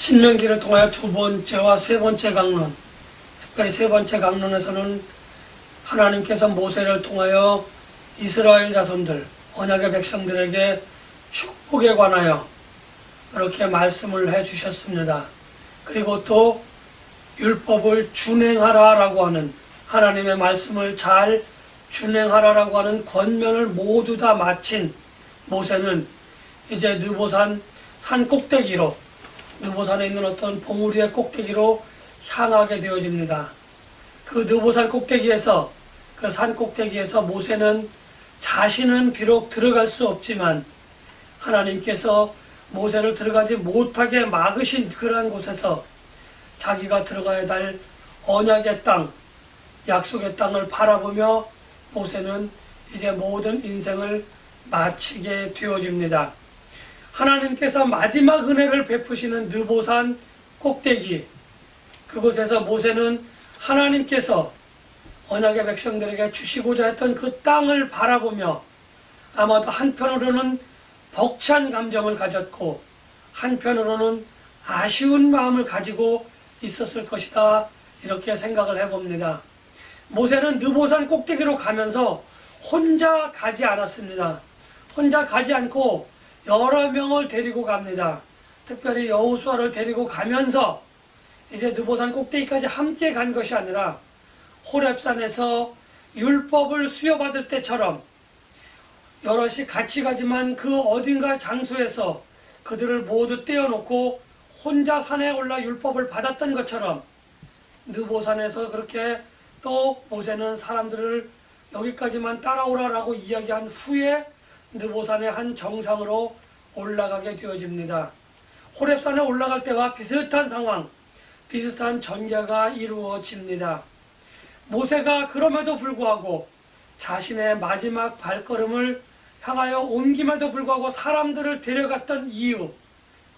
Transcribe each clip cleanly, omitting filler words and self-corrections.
신명기를 통하여 두 번째와 세 번째 강론, 특별히 세 번째 강론에서는 하나님께서 모세를 통하여 이스라엘 자손들, 언약의 백성들에게 축복에 관하여 그렇게 말씀을 해 주셨습니다. 그리고 또 율법을 준행하라라고 하는, 하나님의 말씀을 잘 준행하라라고 하는 권면을 모두 다 마친 모세는 이제 느보산 산 꼭대기로, 느보산에 있는 어떤 봉우리의 꼭대기로 향하게 되어집니다. 그 느보산 꼭대기에서, 그 산 꼭대기에서 모세는 자신은 비록 들어갈 수 없지만 하나님께서 모세를 들어가지 못하게 막으신 그러한 곳에서 자기가 들어가야 할 언약의 땅, 약속의 땅을 바라보며 모세는 이제 모든 인생을 마치게 되어집니다. 하나님께서 마지막 은혜를 베푸시는 느보산 꼭대기, 그곳에서 모세는 하나님께서 언약의 백성들에게 주시고자 했던 그 땅을 바라보며 아마도 한편으로는 벅찬 감정을 가졌고 한편으로는 아쉬운 마음을 가지고 있었을 것이다, 이렇게 생각을 해봅니다. 모세는 느보산 꼭대기로 가면서 혼자 가지 않았습니다. 혼자 가지 않고 여러 명을 데리고 갑니다. 특별히 여호수아를 데리고 가면서 이제 느보산 꼭대기까지 함께 간 것이 아니라 호렙산에서 율법을 수여받을 때처럼 여럿이 같이 가지만 그 어딘가 장소에서 그들을 모두 떼어놓고 혼자 산에 올라 율법을 받았던 것처럼 느보산에서 그렇게 또 모세는 사람들을 여기까지만 따라오라라고 이야기한 후에 느보산의 한 정상으로 올라가게 되어집니다. 호렙산에 올라갈 때와 비슷한 상황, 비슷한 전개가 이루어집니다. 모세가 그럼에도 불구하고 자신의 마지막 발걸음을 향하여 옮김에도 불구하고 사람들을 데려갔던 이유,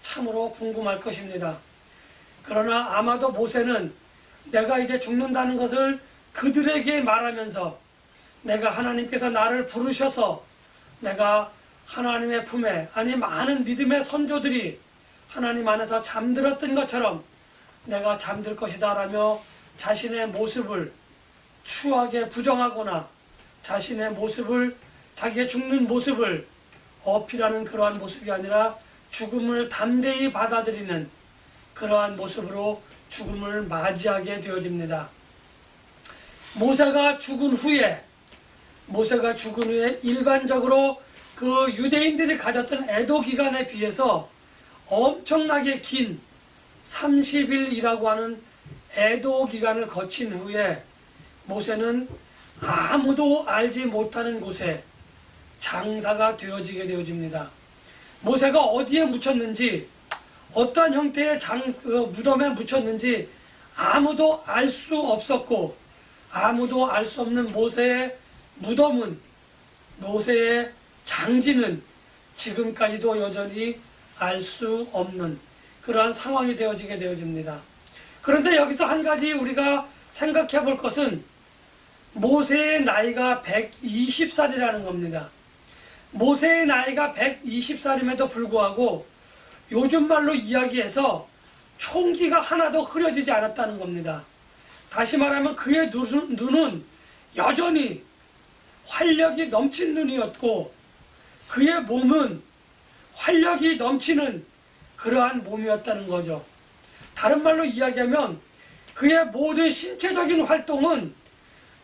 참으로 궁금할 것입니다. 그러나 아마도 모세는 내가 이제 죽는다는 것을 그들에게 말하면서 내가 하나님께서 나를 부르셔서 내가 하나님의 품에, 아니 많은 믿음의 선조들이 하나님 안에서 잠들었던 것처럼 내가 잠들 것이다 라며 자신의 모습을 추하게 부정하거나 자신의 모습을, 자기의 죽는 모습을 어필하는 그러한 모습이 아니라 죽음을 담대히 받아들이는 그러한 모습으로 죽음을 맞이하게 되어집니다. 모세가 죽은 후에 일반적으로 그 유대인들이 가졌던 애도 기간에 비해서 엄청나게 긴 30일이라고 하는 애도 기간을 거친 후에 모세는 아무도 알지 못하는 곳에 장사가 되어지게 되어집니다. 모세가 어디에 묻혔는지, 어떠한 형태의 무덤에 묻혔는지 아무도 알 수 없었고, 아무도 알 수 없는 모세의 무덤은, 모세의 장지는 지금까지도 여전히 알 수 없는 그러한 상황이 되어지게 되어집니다. 그런데 여기서 한 가지 우리가 생각해 볼 것은 모세의 나이가 120살이라는 겁니다. 모세의 나이가 120살임에도 불구하고 요즘 말로 이야기해서 총기가 하나도 흐려지지 않았다는 겁니다. 다시 말하면 그의 눈은 여전히 활력이 넘친 눈이었고 그의 몸은 활력이 넘치는 그러한 몸이었다는 거죠. 다른 말로 이야기하면 그의 모든 신체적인 활동은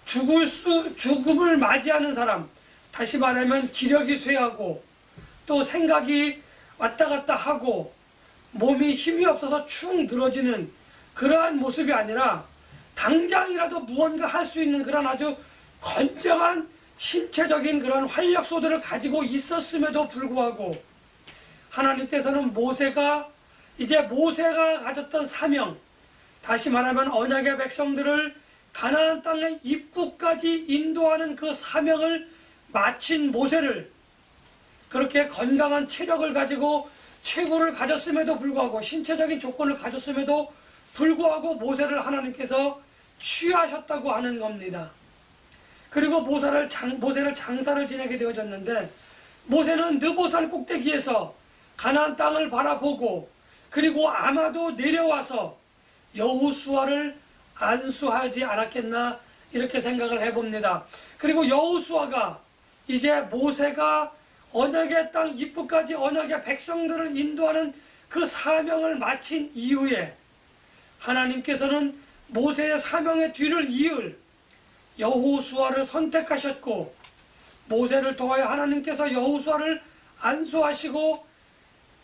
죽음을 맞이하는 사람, 다시 말하면 기력이 쇠하고 또 생각이 왔다 갔다 하고 몸이 힘이 없어서 축 늘어지는 그러한 모습이 아니라 당장이라도 무언가 할 수 있는 그런 아주 건장한 신체적인 그런 활력소들을 가지고 있었음에도 불구하고 하나님께서는 모세가 가졌던 사명, 다시 말하면 언약의 백성들을 가나안 땅의 입구까지 인도하는 그 사명을 마친 모세를, 그렇게 건강한 체력을 가지고 체구를 가졌음에도 불구하고 신체적인 조건을 가졌음에도 불구하고 모세를 하나님께서 취하셨다고 하는 겁니다. 그리고 모세를 장사를 지내게 되어졌는데 모세는 느보산 꼭대기에서 가나안 땅을 바라보고 그리고 아마도 내려와서 여호수아를 안수하지 않았겠나 이렇게 생각을 해봅니다. 그리고 여호수아가 이제 모세가 언약의 땅 입구까지 언약의 백성들을 인도하는 그 사명을 마친 이후에 하나님께서는 모세의 사명의 뒤를 이을 여호수아를 선택하셨고, 모세를 통하여 하나님께서 여호수아를 안수하시고,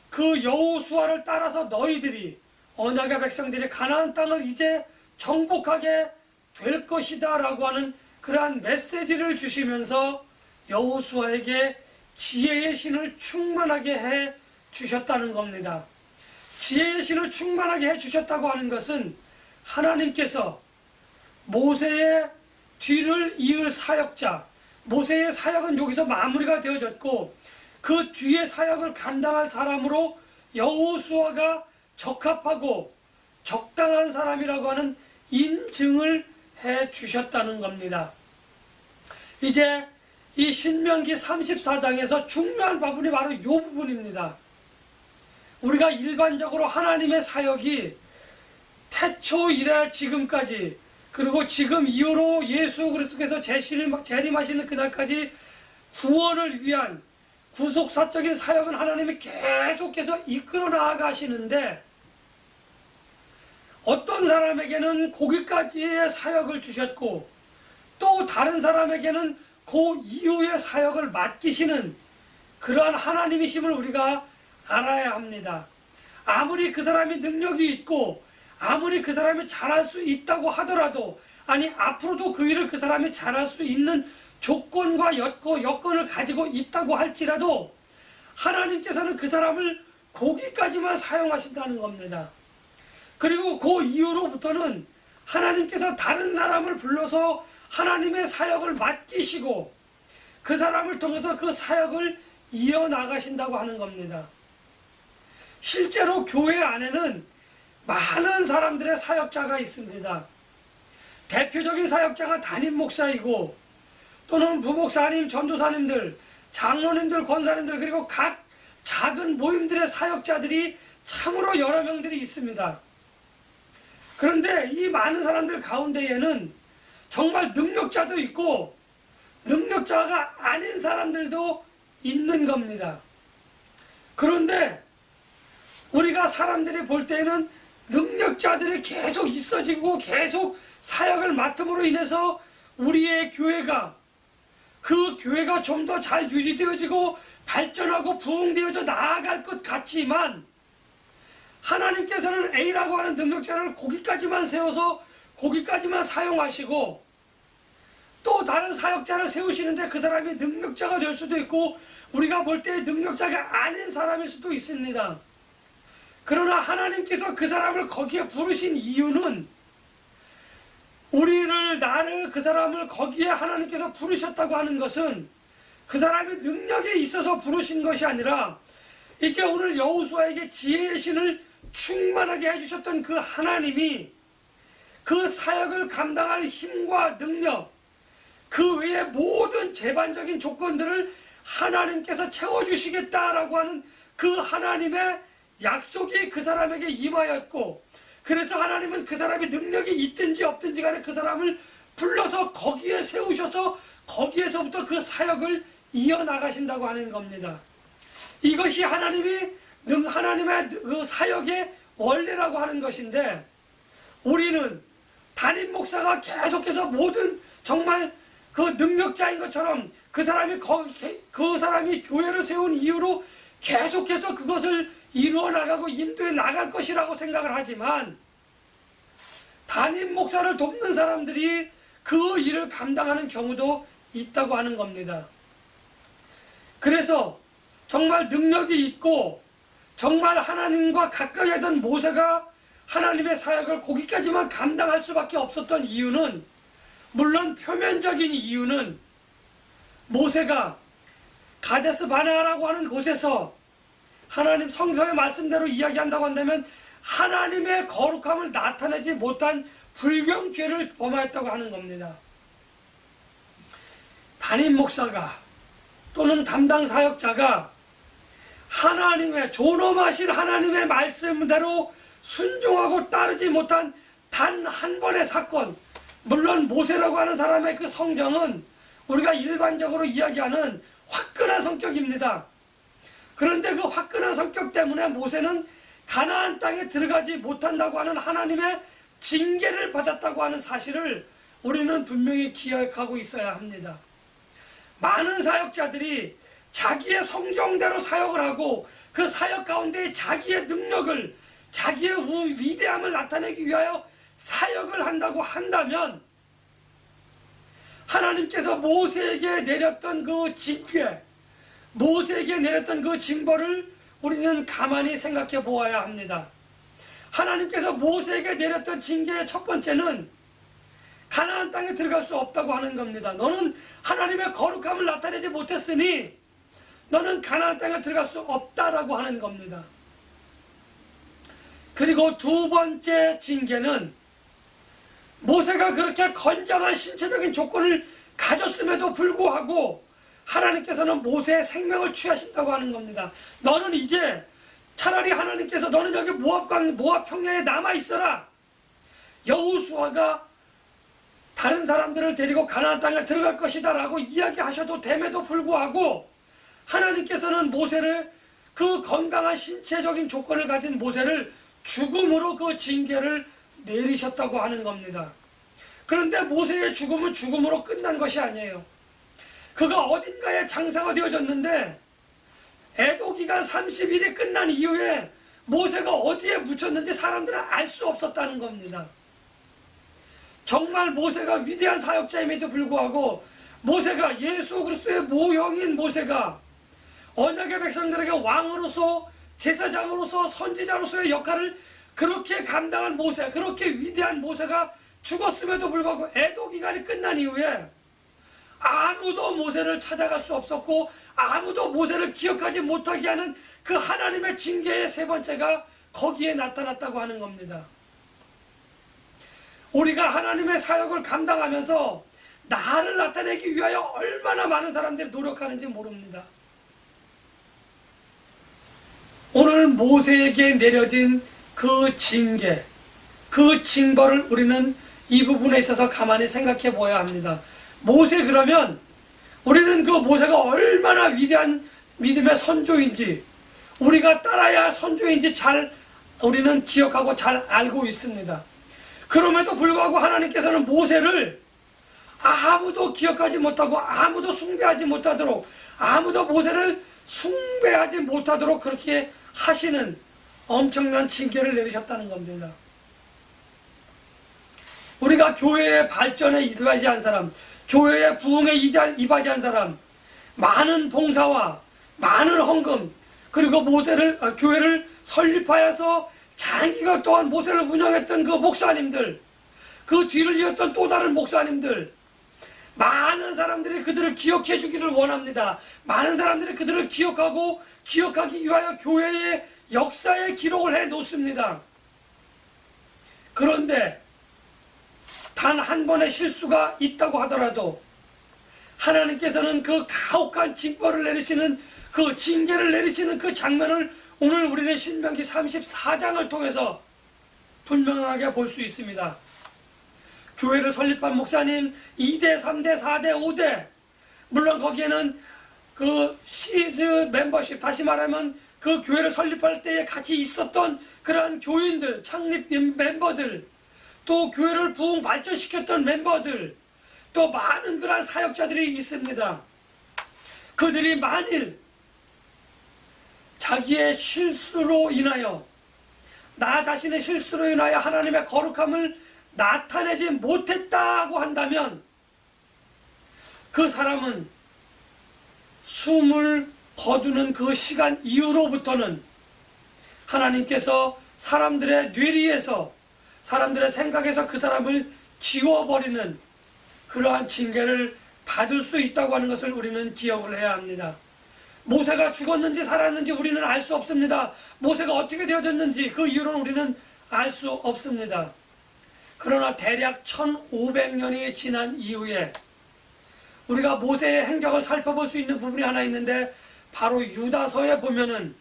그 여호수아를 따라서 너희들이 언약의 백성들이 가나안 땅을 이제 정복하게 될 것이다 라고 하는 그러한 메시지를 주시면서 여호수아에게 지혜의 신을 충만하게 해 주셨다는 겁니다. 지혜의 신을 충만하게 해 주셨다고 하는 것은 하나님께서 모세의 뒤를 이을 사역자, 모세의 사역은 여기서 마무리가 되어졌고, 그 뒤에 사역을 감당할 사람으로 여호수아가 적합하고 적당한 사람이라고 하는 인증을 해 주셨다는 겁니다. 이제 이 신명기 34장에서 중요한 부분이 바로 이 부분입니다. 우리가 일반적으로 하나님의 사역이 태초 이래 지금까지, 그리고 지금 이후로 예수 그리스도께서 재림하시는 그날까지 구원을 위한 구속사적인 사역은 하나님이 계속해서 이끌어 나아가시는데, 어떤 사람에게는 거기까지의 사역을 주셨고, 또 다른 사람에게는 그 이후의 사역을 맡기시는 그러한 하나님이심을 우리가 알아야 합니다. 아무리 그 사람이 능력이 있고 아무리 그 사람이 잘할 수 있다고 하더라도, 아니 앞으로도 그 일을 그 사람이 잘할 수 있는 조건과 여건을 가지고 있다고 할지라도 하나님께서는 그 사람을 거기까지만 사용하신다는 겁니다. 그리고 그 이후로부터는 하나님께서 다른 사람을 불러서 하나님의 사역을 맡기시고 그 사람을 통해서 그 사역을 이어나가신다고 하는 겁니다. 실제로 교회 안에는 많은 사람들의 사역자가 있습니다. 대표적인 사역자가 담임 목사이고, 또는 부목사님, 전도사님들, 장로님들, 권사님들, 그리고 각 작은 모임들의 사역자들이 참으로 여러 명들이 있습니다. 그런데 이 많은 사람들 가운데에는 정말 능력자도 있고 능력자가 아닌 사람들도 있는 겁니다. 그런데 우리가 사람들이 볼 때는 능력자들이 계속 있어지고 계속 사역을 맡음으로 인해서 우리의 교회가, 그 교회가 좀 더 잘 유지되어지고 발전하고 부흥되어져 나아갈 것 같지만, 하나님께서는 A라고 하는 능력자를 거기까지만 세워서 거기까지만 사용하시고, 또 다른 사역자를 세우시는데 그 사람이 능력자가 될 수도 있고 우리가 볼 때 능력자가 아닌 사람일 수도 있습니다. 그러나 하나님께서 그 사람을 거기에 부르신 이유는, 나를 그 사람을 거기에 하나님께서 부르셨다고 하는 것은 그 사람의 능력에 있어서 부르신 것이 아니라, 이제 오늘 여호수아에게 지혜의 신을 충만하게 해주셨던 그 하나님이 그 사역을 감당할 힘과 능력, 그 외의 모든 제반적인 조건들을 하나님께서 채워주시겠다라고 하는 그 하나님의 약속이 그 사람에게 임하였고, 그래서 하나님은 그 사람이 능력이 있든지 없든지 간에 그 사람을 불러서 거기에 세우셔서 거기에서부터 그 사역을 이어나가신다고 하는 겁니다. 이것이 하나님의 그 사역의 원리라고 하는 것인데, 우리는 담임 목사가 계속해서 모든 정말 그 능력자인 것처럼 그 사람이 교회를 세운 이유로 계속해서 그것을 이루어 나가고 인도해 나갈 것이라고 생각을 하지만, 담임 목사를 돕는 사람들이 그 일을 감당하는 경우도 있다고 하는 겁니다. 그래서 정말 능력이 있고 정말 하나님과 가까이 하던 모세가 하나님의 사역을 거기까지만 감당할 수밖에 없었던 이유는, 물론 표면적인 이유는 모세가 가데스 바네아라고 하는 곳에서 하나님 성서의 말씀대로 이야기한다고 한다면 하나님의 거룩함을 나타내지 못한 불경죄를 범하였다고 하는 겁니다. 담임 목사가 또는 담당 사역자가 하나님의 존엄하신 하나님의 말씀대로 순종하고 따르지 못한 단 한 번의 사건, 물론 모세라고 하는 사람의 그 성정은 우리가 일반적으로 이야기하는 화끈한 성격입니다. 그런데 그 화끈한 성격 때문에 모세는 가나안 땅에 들어가지 못한다고 하는 하나님의 징계를 받았다고 하는 사실을 우리는 분명히 기억하고 있어야 합니다. 많은 사역자들이 자기의 성정대로 사역을 하고 그 사역 가운데 자기의 능력을, 자기의 위대함을 나타내기 위하여 사역을 한다고 한다면 하나님께서 모세에게 내렸던 그 징계, 모세에게 내렸던 그 징벌을 우리는 가만히 생각해 보아야 합니다. 하나님께서 모세에게 내렸던 징계의 첫 번째는 가나안 땅에 들어갈 수 없다고 하는 겁니다. 너는 하나님의 거룩함을 나타내지 못했으니 너는 가나안 땅에 들어갈 수 없다라고 하는 겁니다. 그리고 두 번째 징계는 모세가 그렇게 건장한 신체적인 조건을 가졌음에도 불구하고 하나님께서는 모세의 생명을 취하신다고 하는 겁니다. 너는 이제 차라리 하나님께서 너는 여기 모압 평야에 남아 있어라. 여호수아가 다른 사람들을 데리고 가나안 땅에 들어갈 것이다 라고 이야기하셔도 됨에도 불구하고 하나님께서는 모세를, 그 건강한 신체적인 조건을 가진 모세를 죽음으로 그 징계를 내리셨다고 하는 겁니다. 그런데 모세의 죽음은 죽음으로 끝난 것이 아니에요. 그가 어딘가에 장사가 되어졌는데 애도기간 30일이 끝난 이후에 모세가 어디에 묻혔는지 사람들은 알 수 없었다는 겁니다. 정말 모세가 위대한 사역자임에도 불구하고 모세가 예수 그리스도의 모형인 모세가 언약의 백성들에게 왕으로서, 제사장으로서, 선지자로서의 역할을 그렇게 감당한 모세, 그렇게 위대한 모세가 죽었음에도 불구하고 애도기간이 끝난 이후에 아무도 모세를 찾아갈 수 없었고 아무도 모세를 기억하지 못하게 하는 그 하나님의 징계의 세 번째가 거기에 나타났다고 하는 겁니다. 우리가 하나님의 사역을 감당하면서 나를 나타내기 위하여 얼마나 많은 사람들이 노력하는지 모릅니다. 오늘 모세에게 내려진 그 징계, 그 징벌을 우리는 이 부분에 있어서 가만히 생각해 보아야 합니다. 모세, 그러면 우리는 그 모세가 얼마나 위대한 믿음의 선조인지, 우리가 따라야 할 선조인지 잘 우리는 기억하고 잘 알고 있습니다. 그럼에도 불구하고 하나님께서는 모세를 아무도 기억하지 못하고 아무도 숭배하지 못하도록, 아무도 모세를 숭배하지 못하도록 그렇게 하시는 엄청난 징계를 내리셨다는 겁니다. 우리가 교회의 발전에 이바지한 사람, 교회의 부흥에 이바지한 사람, 많은 봉사와 많은 헌금, 그리고 교회를 설립하여서 장기간 동안 모세를 운영했던 그 목사님들, 그 뒤를 이었던 또 다른 목사님들, 많은 사람들이 그들을 기억해 주기를 원합니다. 많은 사람들이 그들을 기억하기 위하여 교회의 역사에 기록을 해 놓습니다. 그런데 단 한 번의 실수가 있다고 하더라도 하나님께서는 그 가혹한 징벌을 내리시는, 그 징계를 내리시는 그 장면을 오늘 우리는 신명기 34장을 통해서 분명하게 볼 수 있습니다. 교회를 설립한 목사님 2대, 3대, 4대, 5대, 물론 거기에는 그 시즈 멤버십, 다시 말하면 그 교회를 설립할 때에 같이 있었던 그러한 교인들, 창립 멤버들, 또 교회를 부흥 발전시켰던 멤버들, 또 많은 그러한 사역자들이 있습니다. 그들이 만일 자기의 실수로 인하여, 나 자신의 실수로 인하여 하나님의 거룩함을 나타내지 못했다고 한다면 그 사람은 숨을 거두는 그 시간 이후로부터는 하나님께서 사람들의 뇌리에서, 사람들의 생각에서 그 사람을 지워버리는 그러한 징계를 받을 수 있다고 하는 것을 우리는 기억을 해야 합니다. 모세가 죽었는지 살았는지 우리는 알 수 없습니다. 모세가 어떻게 되어졌는지 그 이유는 우리는 알 수 없습니다. 그러나 대략 1500년이 지난 이후에 우리가 모세의 행적을 살펴볼 수 있는 부분이 하나 있는데, 바로 유다서에 보면은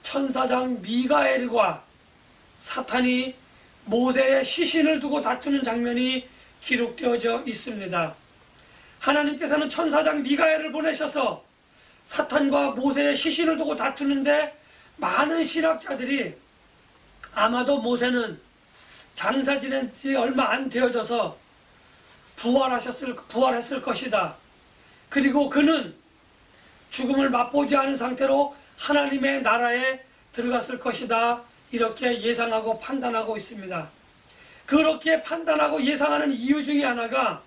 천사장 미가엘과 사탄이 모세의 시신을 두고 다투는 장면이 기록되어져 있습니다. 하나님께서는 천사장 미가엘을 보내셔서 사탄과 모세의 시신을 두고 다투는데, 많은 신학자들이 아마도 모세는 장사 지낸 지 얼마 안 되어져서 부활했을 것이다. 그리고 그는 죽음을 맛보지 않은 상태로 하나님의 나라에 들어갔을 것이다. 이렇게 예상하고 판단하고 있습니다. 그렇게 판단하고 예상하는 이유 중에 하나가,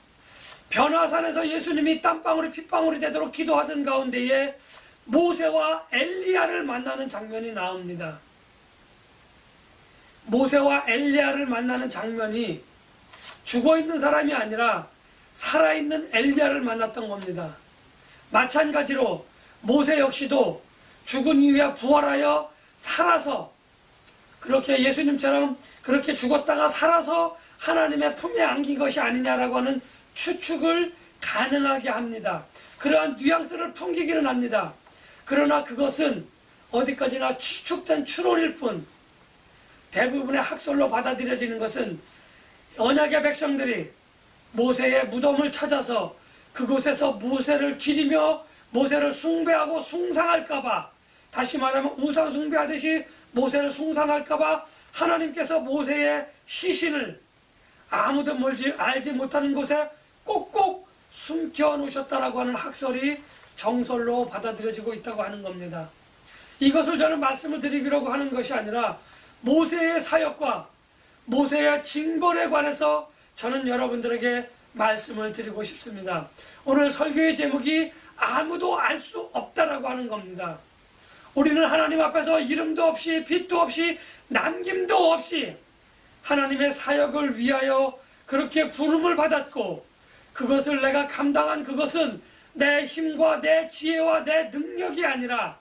변화산에서 예수님이 땀방울이 핏방울이 되도록 기도하던 가운데에 모세와 엘리야를 만나는 장면이 나옵니다. 모세와 엘리야를 만나는 장면이 죽어있는 사람이 아니라 살아있는 엘리야를 만났던 겁니다. 마찬가지로 모세 역시도 죽은 이후에 부활하여 살아서, 그렇게 예수님처럼 그렇게 죽었다가 살아서 하나님의 품에 안긴 것이 아니냐라고 하는 추측을 가능하게 합니다. 그러한 뉘앙스를 풍기기는 합니다. 그러나 그것은 어디까지나 추측된 추론일 뿐, 대부분의 학설로 받아들여지는 것은 언약의 백성들이 모세의 무덤을 찾아서 그곳에서 모세를 기리며 모세를 숭배하고 숭상할까봐, 다시 말하면 우상 숭배하듯이 모세를 숭상할까봐 하나님께서 모세의 시신을 아무도 알지 못하는 곳에 꼭꼭 숨겨 놓으셨다라고 하는 학설이 정설로 받아들여지고 있다고 하는 겁니다. 이것을 저는 말씀을 드리려고 하는 것이 아니라 모세의 사역과 모세의 징벌에 관해서 저는 여러분들에게 말씀을 드리고 싶습니다. 오늘 설교의 제목이 아무도 알 수 없다라고 하는 겁니다. 우리는 하나님 앞에서 이름도 없이 빛도 없이 남김도 없이 하나님의 사역을 위하여 그렇게 부름을 받았고, 그것을 내가 감당한 그것은 내 힘과 내 지혜와 내 능력이 아니라,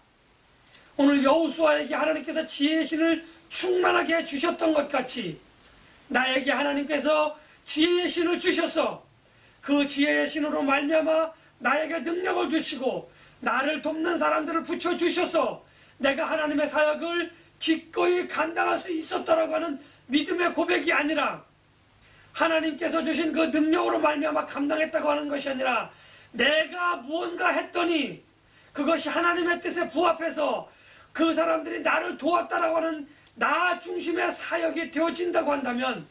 오늘 여호수아에게 하나님께서 지혜의 신을 충만하게 주셨던 것 같이 나에게 하나님께서 지혜의 신을 주셔서 그 지혜의 신으로 말미암아 나에게 능력을 주시고 나를 돕는 사람들을 붙여주셔서 내가 하나님의 사역을 기꺼이 감당할 수 있었다라고 하는 믿음의 고백이 아니라, 하나님께서 주신 그 능력으로 말미암아 감당했다고 하는 것이 아니라, 내가 무언가 했더니 그것이 하나님의 뜻에 부합해서 그 사람들이 나를 도왔다라고 하는 나 중심의 사역이 되어진다고 한다면,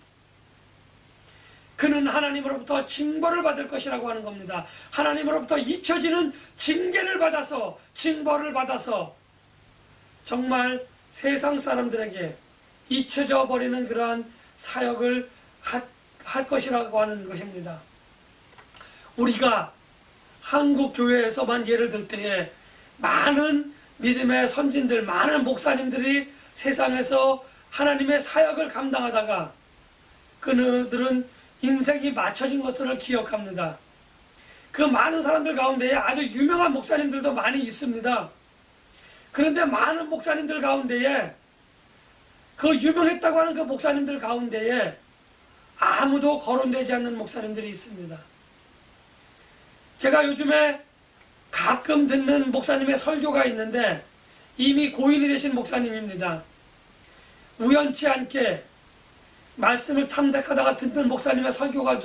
그는 하나님으로부터 징벌을 받을 것이라고 하는 겁니다. 하나님으로부터 잊혀지는 징계를 받아서, 징벌을 받아서 정말 세상 사람들에게 잊혀져 버리는 그러한 사역을 할 것이라고 하는 것입니다. 우리가 한국 교회에서만 예를 들 때에 많은 믿음의 선진들, 많은 목사님들이 세상에서 하나님의 사역을 감당하다가 그들은 인생이 맞춰진 것들을 기억합니다. 그 많은 사람들 가운데에 아주 유명한 목사님들도 많이 있습니다. 그런데 많은 목사님들 가운데에, 그 유명했다고 하는 그 목사님들 가운데에 아무도 거론되지 않는 목사님들이 있습니다. 제가 요즘에 가끔 듣는 목사님의 설교가 있는데 이미 고인이 되신 목사님입니다. 우연치 않게 말씀을 탐색하다가 듣는 목사님의 설교가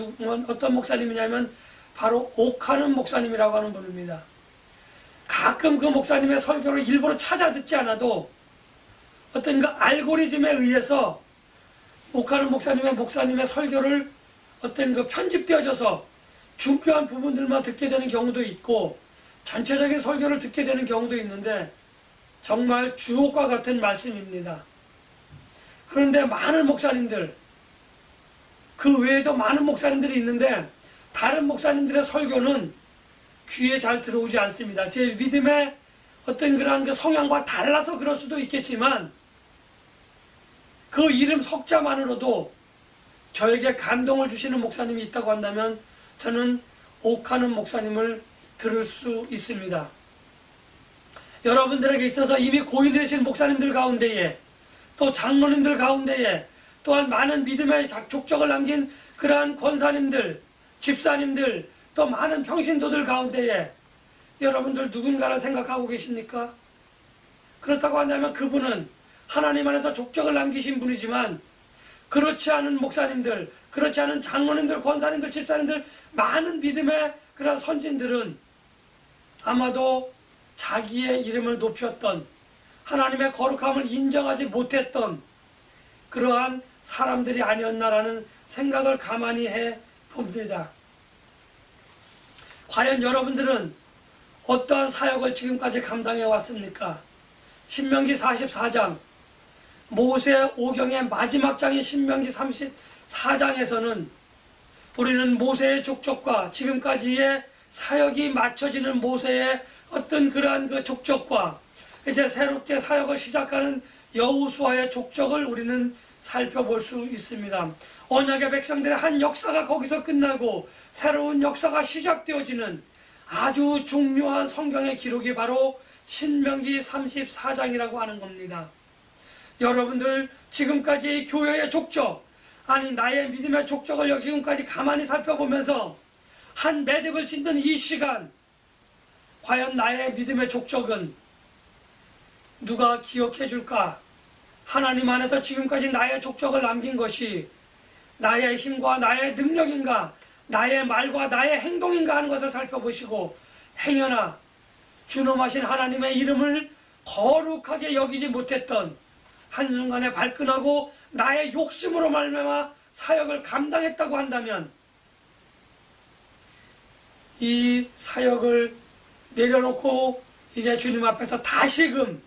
어떤 목사님이냐면 바로 옥하는 목사님이라고 하는 분입니다. 가끔 그 목사님의 설교를 일부러 찾아 듣지 않아도 어떤 그 알고리즘에 의해서 옥하는 목사님의 설교를 어떤 그 편집되어져서 중요한 부분들만 듣게 되는 경우도 있고 전체적인 설교를 듣게 되는 경우도 있는데 정말 주옥과 같은 말씀입니다. 그런데 많은 목사님들, 그 외에도 많은 목사님들이 있는데 다른 목사님들의 설교는 귀에 잘 들어오지 않습니다. 제 믿음의 어떤 그런 그 성향과 달라서 그럴 수도 있겠지만 그 이름 석자만으로도 저에게 감동을 주시는 목사님이 있다고 한다면 저는 옥하는 목사님을 들을 수 있습니다. 여러분들에게 있어서 이미 고인되신 목사님들 가운데에 또 장로님들 가운데에 또한 많은 믿음의 족적을 남긴 그러한 권사님들, 집사님들 또 많은 평신도들 가운데에 여러분들 누군가를 생각하고 계십니까? 그렇다고 한다면 그분은 하나님 안에서 족적을 남기신 분이지만 그렇지 않은 목사님들, 그렇지 않은 장로님들, 권사님들, 집사님들, 많은 믿음의 그런 선진들은 아마도 자기의 이름을 높였던, 하나님의 거룩함을 인정하지 못했던 그러한 사람들이 아니었나라는 생각을 가만히 해 봅니다. 과연 여러분들은 어떠한 사역을 지금까지 감당해 왔습니까? 신명기 44장, 모세 오경의 마지막 장인 신명기 34장에서는 우리는 모세의 족적과 지금까지의 사역이 맞춰지는 모세의 어떤 그러한 그 족적과 이제 새롭게 사역을 시작하는 여호수아의 족적을 우리는 살펴볼 수 있습니다. 언약의 백성들의 한 역사가 거기서 끝나고 새로운 역사가 시작되어지는 아주 중요한 성경의 기록이 바로 신명기 34장이라고 하는 겁니다. 여러분들 지금까지 교회의 족적, 아니 나의 믿음의 족적을 지금까지 가만히 살펴보면서 한 매듭을 짓는 이 시간, 과연 나의 믿음의 족적은 누가 기억해 줄까? 하나님 안에서 지금까지 나의 족적을 남긴 것이 나의 힘과 나의 능력인가, 나의 말과 나의 행동인가 하는 것을 살펴보시고, 행여나 준엄하신 하나님의 이름을 거룩하게 여기지 못했던, 한순간에 발끈하고 나의 욕심으로 말미암아 사역을 감당했다고 한다면 이 사역을 내려놓고 이제 주님 앞에서 다시금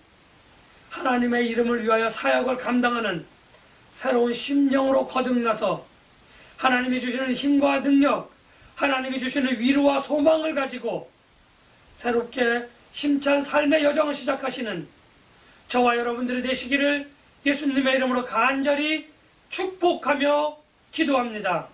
하나님의 이름을 위하여 사역을 감당하는 새로운 심령으로 거듭나서 하나님이 주시는 힘과 능력, 하나님이 주시는 위로와 소망을 가지고 새롭게 힘찬 삶의 여정을 시작하시는 저와 여러분들이 되시기를 예수님의 이름으로 간절히 축복하며 기도합니다.